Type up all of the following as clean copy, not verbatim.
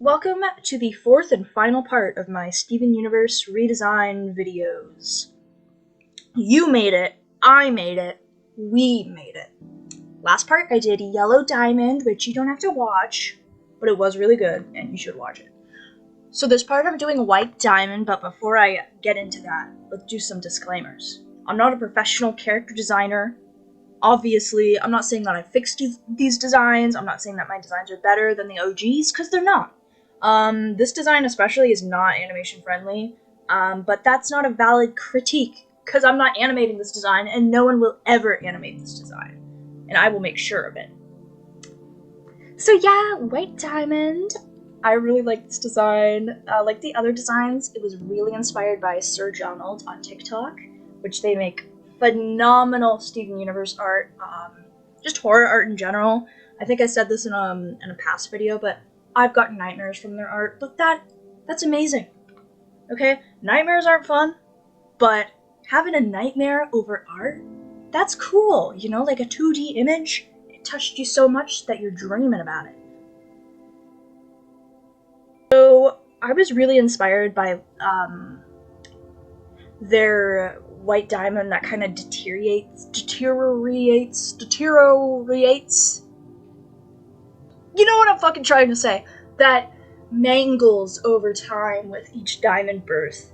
Welcome to the fourth and final part of my Steven Universe redesign videos. You made it, I made it, we made it. Last part I did Yellow Diamond, which you don't have to watch, but it was really good and you should watch it. So this part I'm doing White Diamond, but before I get into that, let's do some disclaimers. I'm not a professional character designer. Obviously, I'm not saying that I fixed these designs. I'm not saying that my designs are better than the OGs, because they're not. This design especially is not animation friendly, but that's not a valid critique, because I'm not animating this design, and no one will ever animate this design. And I will make sure of it. So yeah, White Diamond. I really like this design. Like the other designs, it was really inspired by Sir Donald on TikTok, which they make phenomenal Steven Universe art, just horror art in general. I think I said this in a past video, but I've gotten nightmares from their art, but that's amazing. Okay, nightmares aren't fun, but having a nightmare over art, that's cool, you know, like a 2D image, it touched you so much that you're dreaming about it. So I was really inspired by their White Diamond that kind of deteriorates. You know what I'm fucking trying to say. That mangles over time with each diamond birth,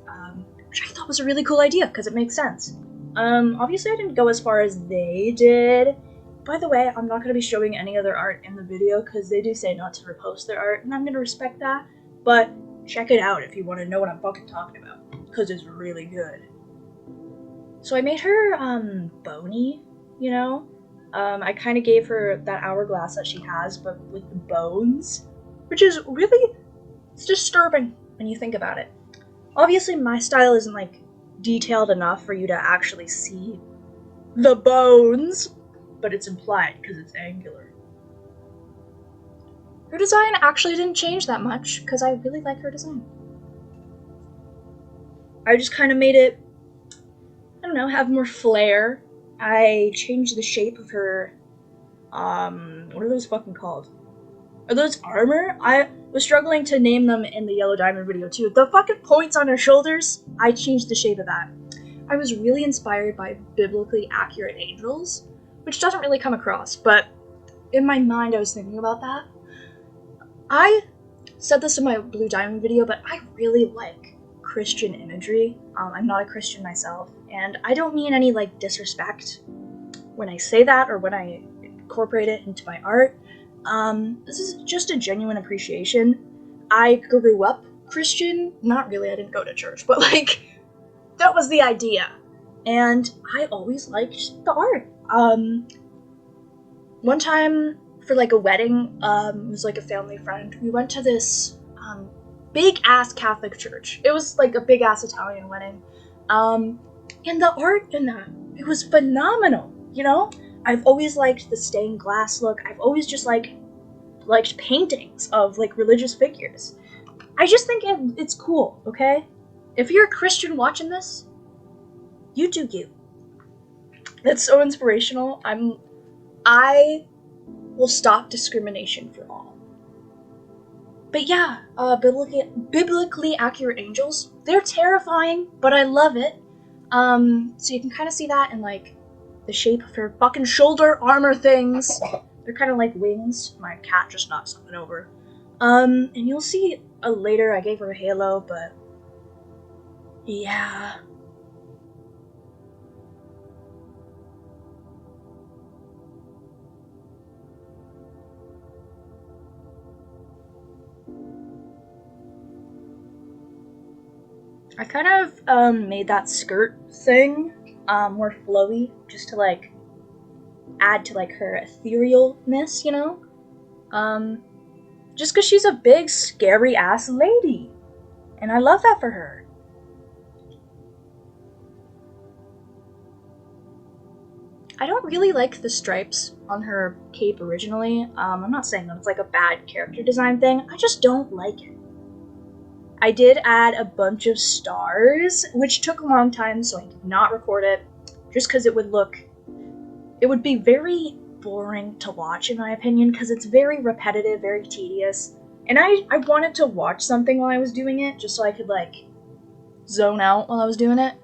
which I thought was a really cool idea because it makes sense. Obviously I didn't go as far as they did. By the way, I'm not going to be showing any other art in the video because they do say not to repost their art, and I'm going to respect that, but check it out if you want to know what I'm fucking talking about, because it's really good. So I made her, bony, you know? I kind of gave her that hourglass that she has, but with the bones, which is really, it's disturbing when you think about it. Obviously, my style isn't, like, detailed enough for you to actually see the bones, but it's implied because it's angular. Her design actually didn't change that much, because I really like her design. I just kind of made it, I don't know, have more flair. I changed the shape of her, what are those fucking called? Are those armor? I was struggling to name them in the Yellow Diamond video too. The fucking points on her shoulders, I changed the shape of that. I was really inspired by biblically accurate angels, which doesn't really come across, but in my mind I was thinking about that. I said this in my Blue Diamond video, but I really like Christian imagery. I'm not a Christian myself, and I don't mean any like disrespect when I say that or when I incorporate it into my art. This is just a genuine appreciation. I grew up Christian, not really, I didn't go to church, but like, that was the idea, and I always liked the art. One time for like a wedding, it was like a family friend, we went to this big ass Catholic church. It was like a big ass Italian wedding. And the art in that, it was phenomenal, you know? I've always liked the stained glass look. I've always just liked paintings of like religious figures. I just think it's cool, okay? If you're a Christian watching this, you do you. That's so inspirational. I will stop discrimination for all. But yeah, biblically accurate angels, they're terrifying, but I love it. So you can kind of see that in like the shape of her fucking shoulder armor things. They're kind of like wings. My cat just knocked something over. And you'll see later I gave her a halo, but yeah. I kind of made that skirt thing more flowy, just to like add to like her etherealness, you know? Just because she's a big, scary ass lady, and I love that for her. I don't really like the stripes on her cape originally. I'm not saying that it's like a bad character design thing, I just don't like it. I did add a bunch of stars, which took a long time, so I did not record it, just because it would be very boring to watch in my opinion, because it's very repetitive, very tedious. And I wanted to watch something while I was doing it, just so I could, like, zone out while I was doing it.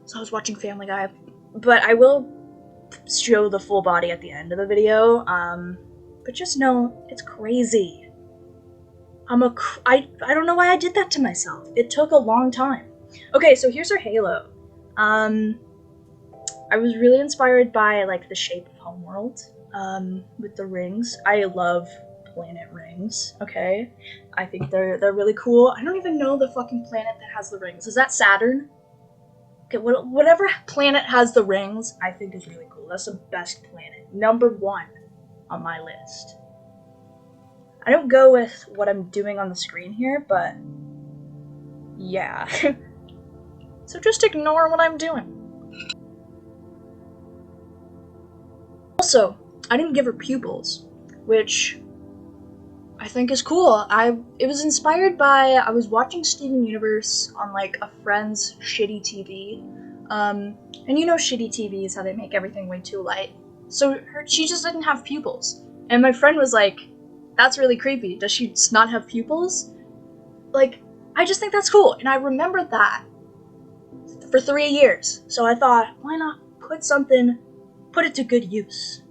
So I was watching Family Guy. But I will show the full body at the end of the video. But just know, it's crazy. I don't know why I did that to myself. It took a long time. Okay, so here's her halo. I was really inspired by, like, the shape of Homeworld, with the rings. I love planet rings, okay? I think they're really cool. I don't even know the fucking planet that has the rings. Is that Saturn? Okay, whatever planet has the rings, I think is really cool. That's the best planet. Number 1 on my list. I don't go with what I'm doing on the screen here, but yeah. So just ignore what I'm doing. Also, I didn't give her pupils, which I think is cool. It was inspired by, I was watching Steven Universe on, like, a friend's shitty TV. And you know shitty TVs, how they make everything way too light. So she just didn't have pupils. And my friend was like, that's really creepy. Does she not have pupils? Like, I just think that's cool. And I remembered that for 3 years. So I thought, why not put it to good use?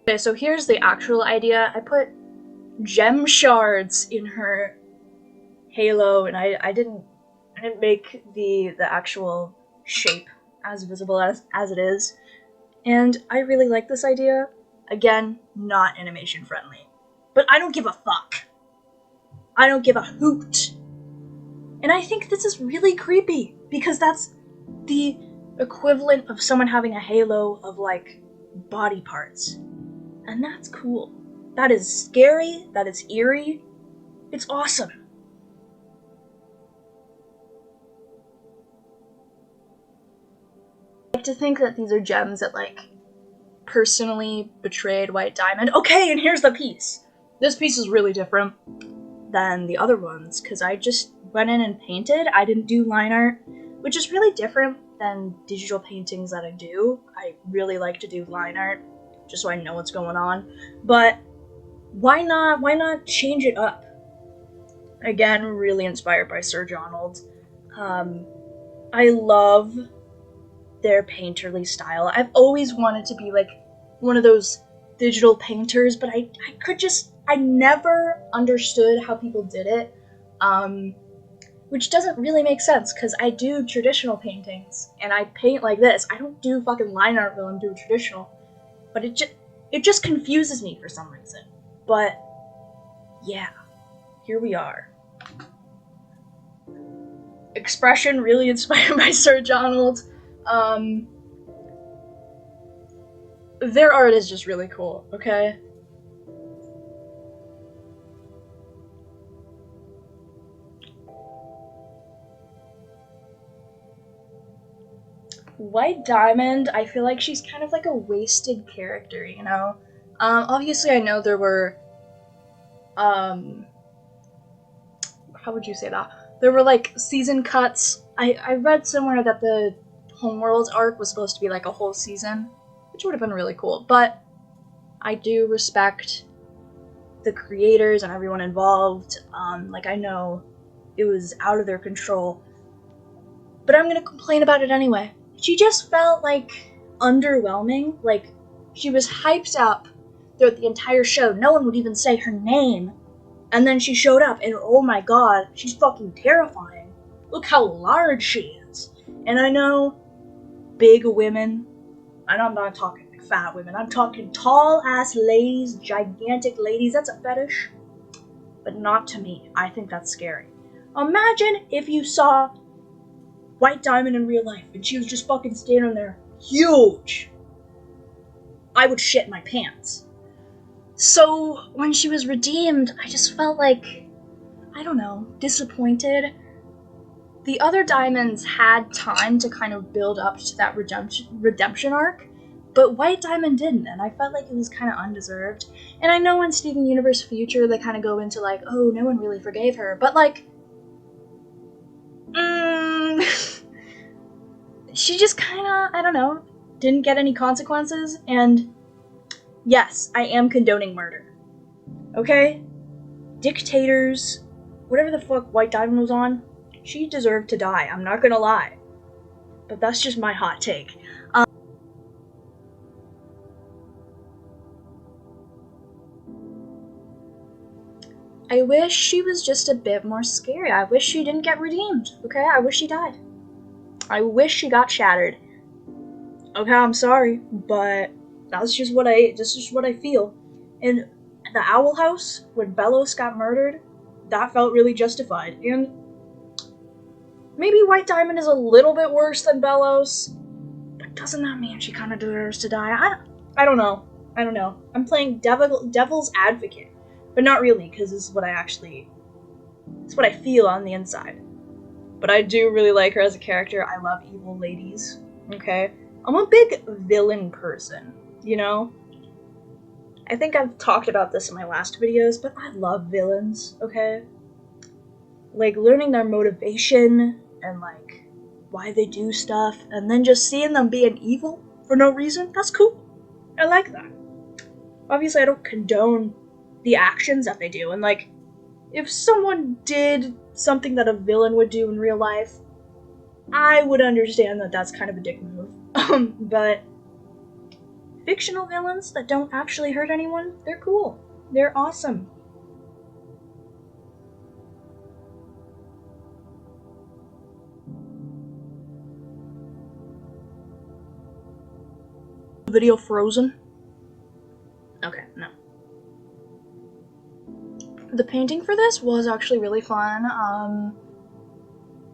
Okay, so here's the actual idea. I put gem shards in her halo, and I didn't make the actual shape as visible as it is. And I really like this idea. Again, not animation friendly. But I don't give a fuck. I don't give a hoot. And I think this is really creepy, because that's the equivalent of someone having a halo of, like, body parts. And that's cool. That is scary, that is eerie, it's awesome. I like to think that these are gems that, like, personally betrayed White Diamond. Okay, and here's the piece. This piece is really different than the other ones, because I just went in and painted. I didn't do line art, which is really different than digital paintings that I do. I really like to do line art, just so I know what's going on. But why not change it up? Again, really inspired by Sir Donald. I love their painterly style. I've always wanted to be, like, one of those digital painters, but I never understood how people did it, which doesn't really make sense, because I do traditional paintings, and I paint like this. I don't do fucking line art while I'm doing traditional, but it just confuses me for some reason. But yeah, here we are. Expression really inspired by Sir Donald. Their art is just really cool, okay? White Diamond, I feel like she's kind of like a wasted character, you know? Obviously I know there were, how would you say that? There were, like, season cuts. I read somewhere that the Homeworld arc was supposed to be, like, a whole season, which would have been really cool, but I do respect the creators and everyone involved. Like, I know it was out of their control, but I'm gonna complain about it anyway. She just felt, like, underwhelming. Like, she was hyped up throughout the entire show. No one would even say her name. And then she showed up, and oh my god, she's fucking terrifying. Look how large she is. And I know big women, and I'm not talking like fat women, I'm talking tall-ass ladies, gigantic ladies, that's a fetish. But not to me. I think that's scary. Imagine if you saw White Diamond in real life, and she was just fucking standing there, huge. I would shit my pants. So, when she was redeemed, I just felt like, I don't know, disappointed. The other diamonds had time to kind of build up to that redemption arc, But White Diamond didn't, and I felt like it was kind of undeserved. And I know in Steven Universe Future they kind of go into like, oh, no one really forgave her, but like, she just kind of, I don't know, didn't get any consequences, and yes, I am condoning murder. Okay? Dictators, whatever the fuck White Diamond was on, she deserved to die, I'm not gonna lie. But that's just my hot take. I wish she was just a bit more scary. I wish she didn't get redeemed, okay? I wish she died. I wish she got shattered. Okay, I'm sorry, but that's just what I feel. And the Owl House, when Bellows got murdered, that felt really justified. And maybe White Diamond is a little bit worse than Bellows, but doesn't that mean she kind of deserves to die? I don't know. I'm playing devil's advocate, but not really, because this is what it's what I feel on the inside. But I do really like her as a character. I love evil ladies, okay? I'm a big villain person, you know? I think I've talked about this in my last videos, but I love villains, okay? Like, learning their motivation and, like, why they do stuff, and then just seeing them being evil for no reason, that's cool. I like that. Obviously, I don't condone the actions that they do, and, like, if someone did something that a villain would do in real life, I would understand that that's kind of a dick move. But fictional villains that don't actually hurt anyone, they're cool. They're awesome. Video frozen? Okay, no. The painting for this was actually really fun.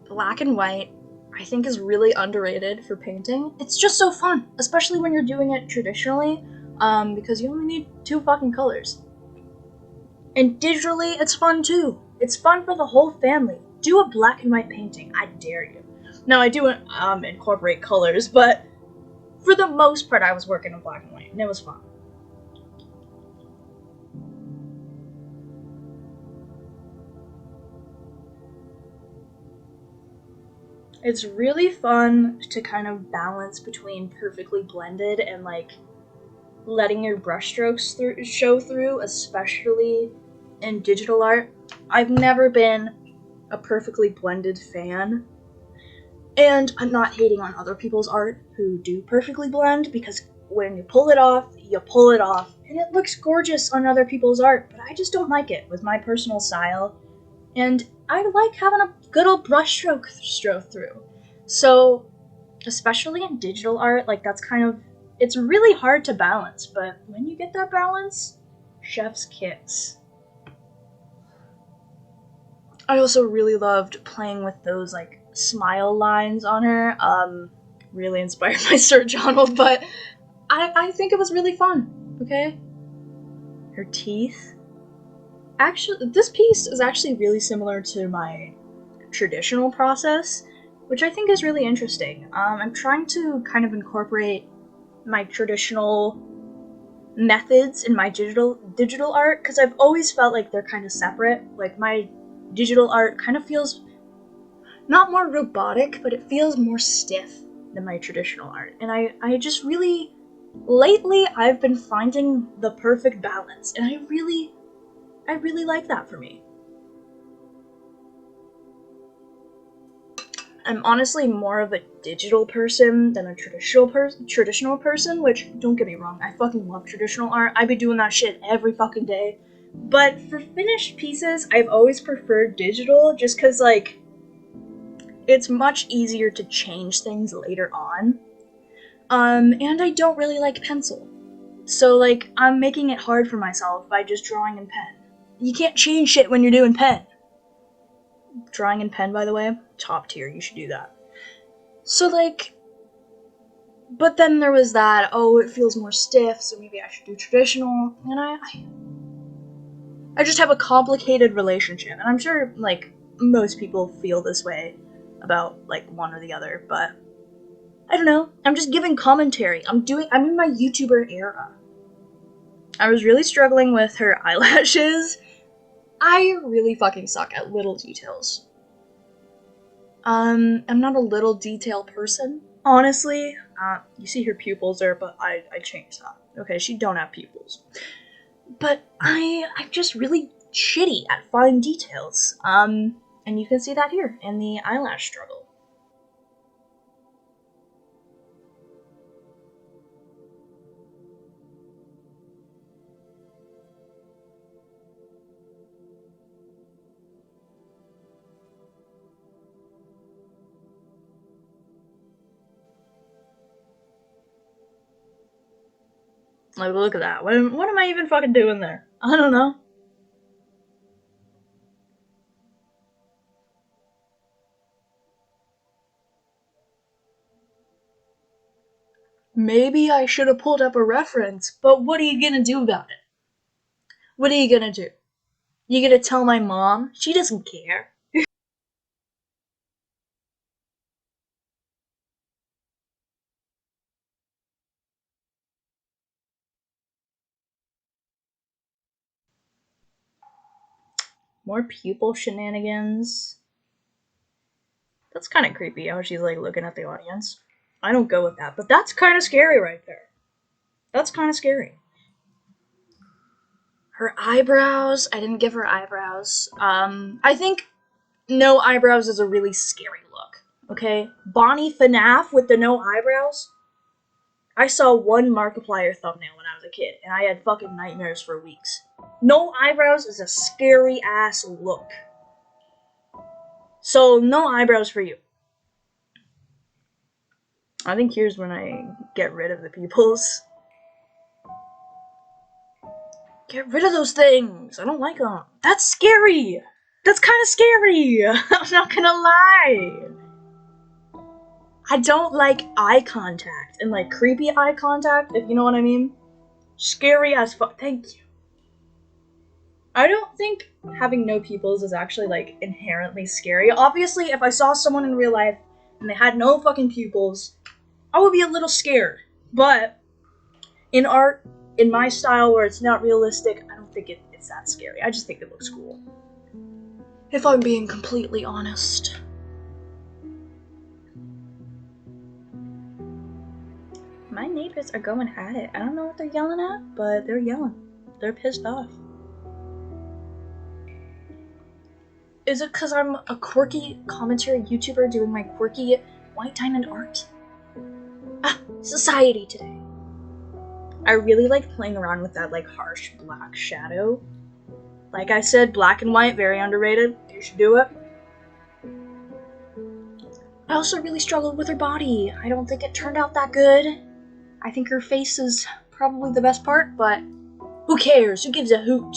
Black and white, I think, is really underrated for painting. It's just so fun, especially when you're doing it traditionally, because you only need 2 fucking colors. And digitally, it's fun too. It's fun for the whole family. Do a black and white painting, I dare you. Now, I do incorporate colors, but for the most part, I was working in black and white, and it was fun. It's really fun to kind of balance between perfectly blended and, like, letting your brushstrokes show through, especially in digital art. I've never been a perfectly blended fan, and I'm not hating on other people's art who do perfectly blend, because when you pull it off, and it looks gorgeous on other people's art, but I just don't like it with my personal style, and I like having a good old brushstroke through. So, especially in digital art, like, that's kind of, it's really hard to balance, but when you get that balance, chef's kiss. I also really loved playing with those, like, smile lines on her. Really inspired by Sir Donald, but I think it was really fun, okay? Her teeth. Actually, this piece is actually really similar to my traditional process, which I think is really interesting. I'm trying to kind of incorporate my traditional methods in my digital art, because I've always felt like they're kind of separate. Like, my digital art kind of feels not more robotic, but it feels more stiff than my traditional art. And I just really, lately, I've been finding the perfect balance, and I really like that for me. I'm honestly more of a digital person than a traditional person, which, don't get me wrong, I fucking love traditional art. I be doing that shit every fucking day. But for finished pieces, I've always preferred digital, just because, like, it's much easier to change things later on. And I don't really like pencil. So, like, I'm making it hard for myself by just drawing in pen. You can't change shit when you're doing pen. Drawing in pen, by the way, top tier, you should do that. So, like, but then there was that, oh, it feels more stiff, so maybe I should do traditional, and I just have a complicated relationship, and I'm sure, like, most people feel this way about, like, one or the other, but I don't know. I'm just giving commentary. I'm in my YouTuber era. I was really struggling with her eyelashes. I really fucking suck at little details. I'm not a little detail person, honestly. You see her pupils there, but I changed that. Okay, she don't have pupils. But I'm just really shitty at fine details. And you can see that here in the eyelash struggle. Like, look at that. What am I even fucking doing there? I don't know. Maybe I should have pulled up a reference, but what are you gonna do about it? What are you gonna do? You gonna tell my mom? She doesn't care. More pupil shenanigans. That's kind of creepy how she's like looking at the audience. I don't go with that, but that's kind of scary right there. That's kind of scary. Her eyebrows. I didn't give her eyebrows. I think no eyebrows is a really scary look. Okay, Bonnie FNAF with the no eyebrows. I saw one Markiplier thumbnail when I was a kid, and I had fucking nightmares for weeks. No eyebrows is a scary ass look. So no eyebrows for you. I think here's when I get rid of the pupils. Get rid of those things. I don't like them. That's scary. That's kind of scary. I'm not gonna lie. I don't like eye contact and like creepy eye contact, if you know what I mean. Scary as fuck. Thank you. I don't think having no pupils is actually like inherently scary. Obviously, if I saw someone in real life and they had no fucking pupils, I would be a little scared. But in art, in my style where it's not realistic, I don't think it's that scary. I just think it looks cool. If I'm being completely honest. My neighbors are going at it. I don't know what they're yelling at, but they're yelling. They're pissed off. Is it because I'm a quirky commentary YouTuber doing my quirky white diamond art? Society today. I really like playing around with that like harsh black shadow. Like I said, black and white, very underrated. You should do it. I also really struggled with her body. I don't think it turned out that good. I think her face is probably the best part, but who cares? Who gives a hoot?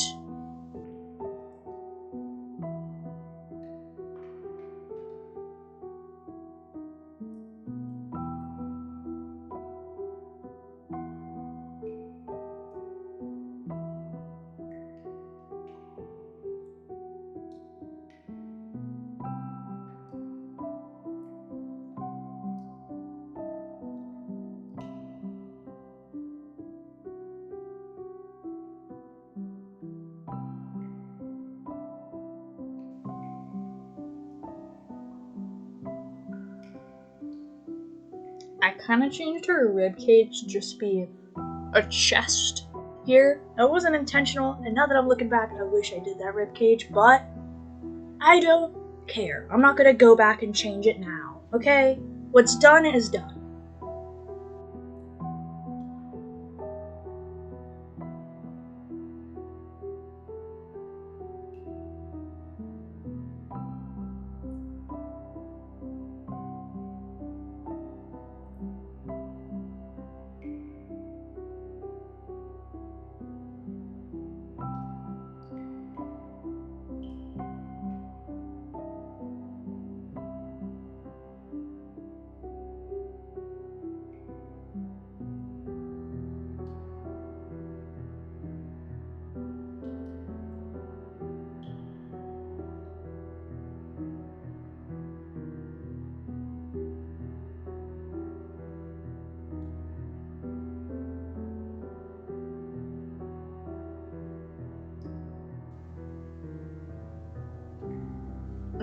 I kind of changed her ribcage to just be a chest here. It wasn't intentional, and now that I'm looking back, I wish I did that ribcage, but I don't care. I'm not gonna go back and change it now, okay? What's done is done.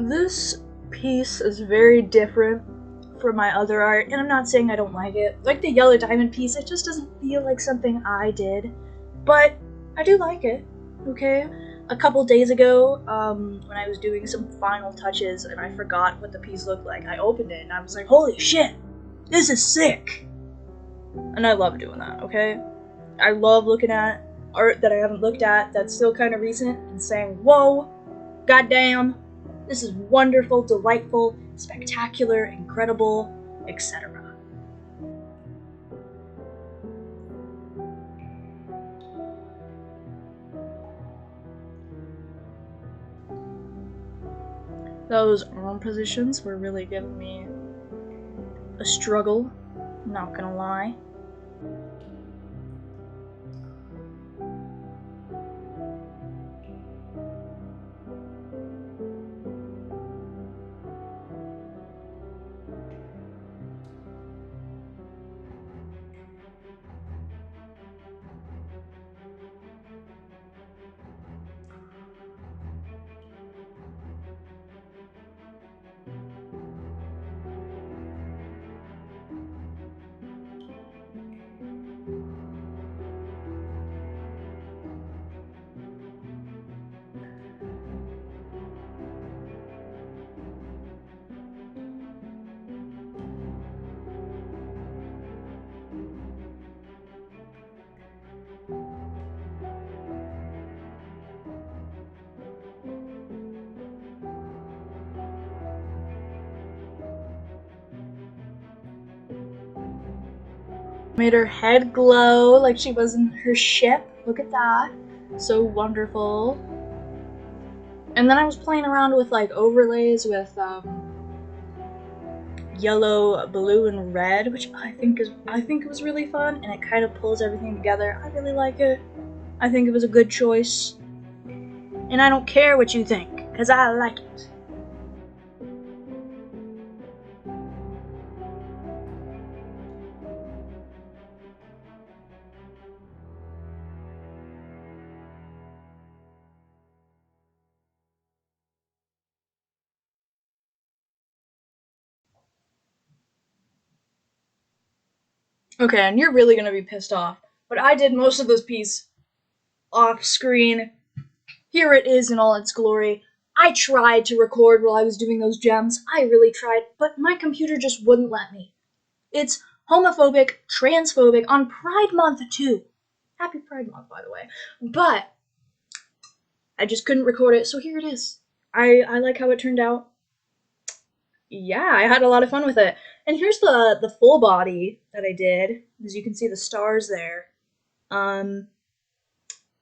This piece is very different from my other art, and I'm not saying I don't like it. Like the yellow diamond piece, it just doesn't feel like something I did, but I do like it, okay? A couple days ago, when I was doing some final touches and I forgot what the piece looked like, I opened it and I was like, holy shit, this is sick! And I love doing that, okay? I love looking at art that I haven't looked at that's still kind of recent and saying, whoa, goddamn, this is wonderful, delightful, spectacular, incredible, etc. Those arm positions were really giving me a struggle, not gonna lie. Made her head glow like she was in her ship. Look at that. So wonderful. And then I was playing around with like overlays with yellow, blue, and red, which I think it was really fun, and it kind of pulls everything together. I really like it. I think it was a good choice. And I don't care what you think, because I like it. Okay, and you're really gonna be pissed off, but I did most of this piece off screen. Here it is in all its glory. I tried to record while I was doing those gems. I really tried, but my computer just wouldn't let me. It's homophobic, transphobic on Pride Month too. Happy Pride Month, by the way. But I just couldn't record it, so here it is. I like how it turned out. Yeah, I had a lot of fun with it. And here's the full body that I did. As you can see the stars there. Um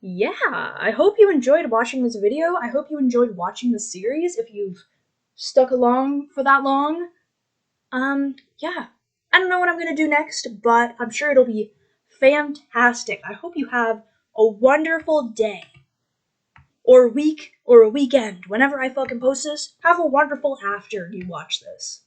yeah, I hope you enjoyed watching this video. I hope you enjoyed watching the series if you've stuck along for that long. Yeah. I don't know what I'm gonna do next, but I'm sure it'll be fantastic. I hope you have a wonderful day, or week, or a weekend. Whenever I fucking post this, have a wonderful after you watch this.